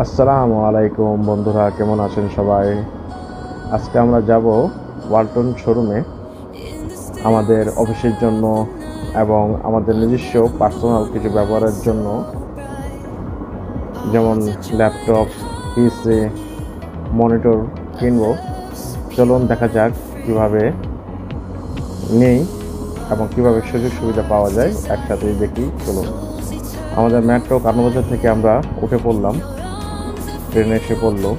আসসালামু আলাইকুম বন্ধুরা, কেমন আছেন সবাই? আজকে আমরা যাব ওয়ালটন শোরুমে আমাদের অফিসের জন্য এবং আমাদের নিজস্ব পার্সোনাল কিছু ব্যবহারের জন্য, যেমন ল্যাপটপ, পিসি, মনিটর কিনবো। চলুন দেখা যাক কিভাবে নেই এবং কিভাবে সুযোগ সুবিধা পাওয়া যায়, একসাথেই দেখি। চলুন, আমাদের মেট্রো কারণবাজার থেকে আমরা উঠে পড়লাম, ট্রেনে এসে পড়লো।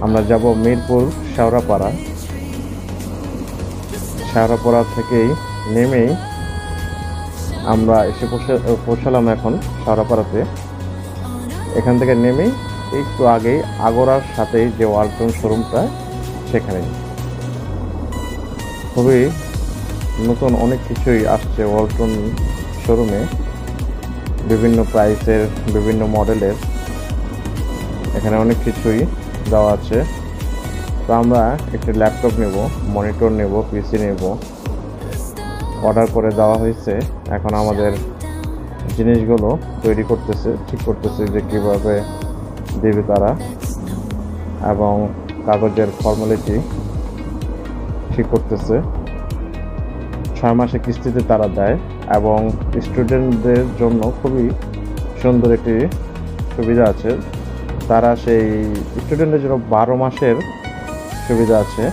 আমরা যাব মিরপুর শেওড়াপাড়া থেকেই নেমেই আমরা এসে পৌঁছালাম এখন শেওড়াপাড়াতে। এখান থেকে নেমেই একটু আগেই আগরার সাথেই যে ওয়ালটন শোরুমটা, সেখানে খুবই নতুন অনেক কিছুই আসছে ওয়ালটন শোরুমে, বিভিন্ন প্রাইসের, বিভিন্ন মডেলের। এখানে অনেক কিছুই দেওয়া আছে। তো আমরা একটি ল্যাপটপ নেব, মনিটর নেব, পিসি নেব, অর্ডার করে দেওয়া হয়েছে। এখন আমাদের জিনিসগুলো তৈরি করতেছে, ঠিক করতেছে যে কীভাবে দেবে তারা, এবং কাগজের ফর্মালিটি ঠিক করতেছে। 6 মাসে কিস্তিতে তারা দেয় এবং স্টুডেন্টদের জন্য খুবই সুন্দর একটি সুবিধা আছে। তারা সেই স্টুডেন্টদের জন্য 12 মাসের সুবিধা আছে,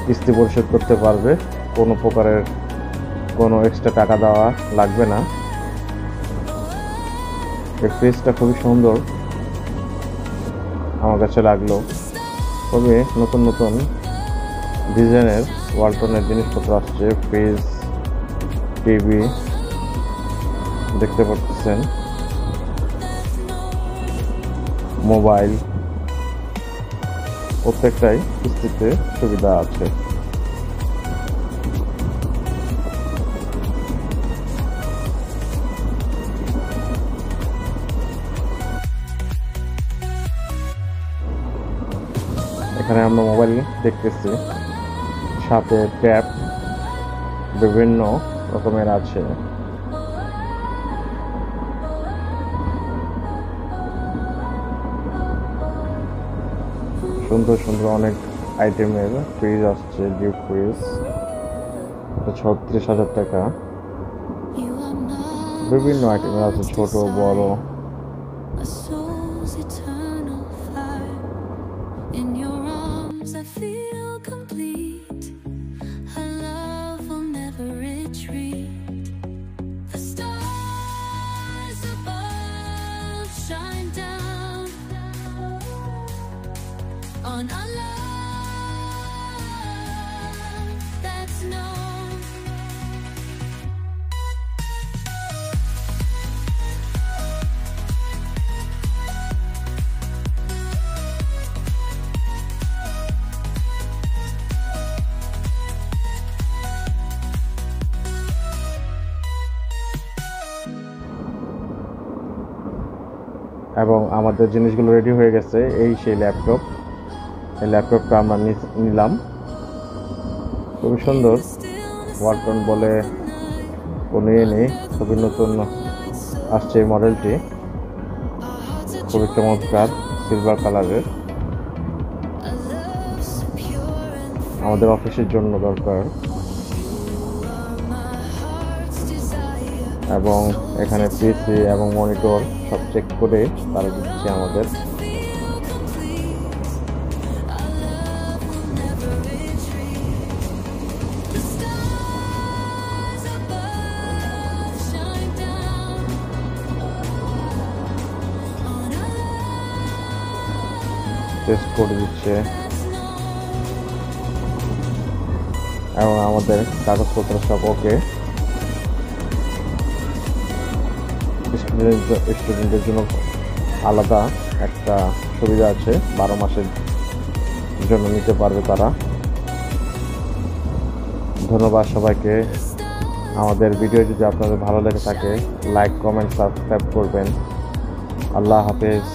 কিস্তি পরিশোধ করতে পারবে, কোনো প্রকারের কোনো এক্সট্রা টাকা দেওয়া লাগবে না। এই ফ্রিজটা খুবই সুন্দর, আমার কাছে লাগলো। খুবই নতুন নতুন ডিজাইনের ওয়ালটনের জিনিসপত্র আসছে, ফ্রিজ, টিভি দেখতে পাচ্ছেন, মোবাইল, প্রত্যেকটাই কিস্তিতে সুবিধা আছে। এখানে আমরা মোবাইল দেখতেছি, সাথে ট্যাব বিভিন্ন রকমের আছে। সুন্দর সুন্দর অনেক আইটেমের ফ্রিজ আসছে, ডিপ ফ্রিজ 36,000 টাকা। বিভিন্ন আইটেমের আছে, ছোট বড়। On a love that's known. এবং আমাদের জিনিসগুলো রেডি হয়ে গেছে। এই সেই ল্যাপটপ, এই ল্যাপটপটা আমরা নিলাম, খুবই সুন্দর। ওয়ালটন বলে কোনো নেই, খুবই নতুন আসছে এই মডেলটি, খুবই চমৎকার, সিলভার কালারের। আমাদের অফিসের জন্য দরকার। এবং এখানে পিসি এবং মনিটর সব চেক করে তারা দিচ্ছে আমাদের। টেস্ট করে দিচ্ছে এবং আমাদের কাগজপত্র সব ওকে। স্টুডেন্টদের জন্য আলাদা একটা সুবিধা আছে, 12 মাসের জন্য নিতে পারবে তারা। ধন্যবাদ সবাইকে। আমাদের ভিডিও যদি আপনাদের ভালো লেগে থাকে, লাইক, কমেন্ট, সাবস্ক্রাইব করবেন। আল্লাহ হাফেজ।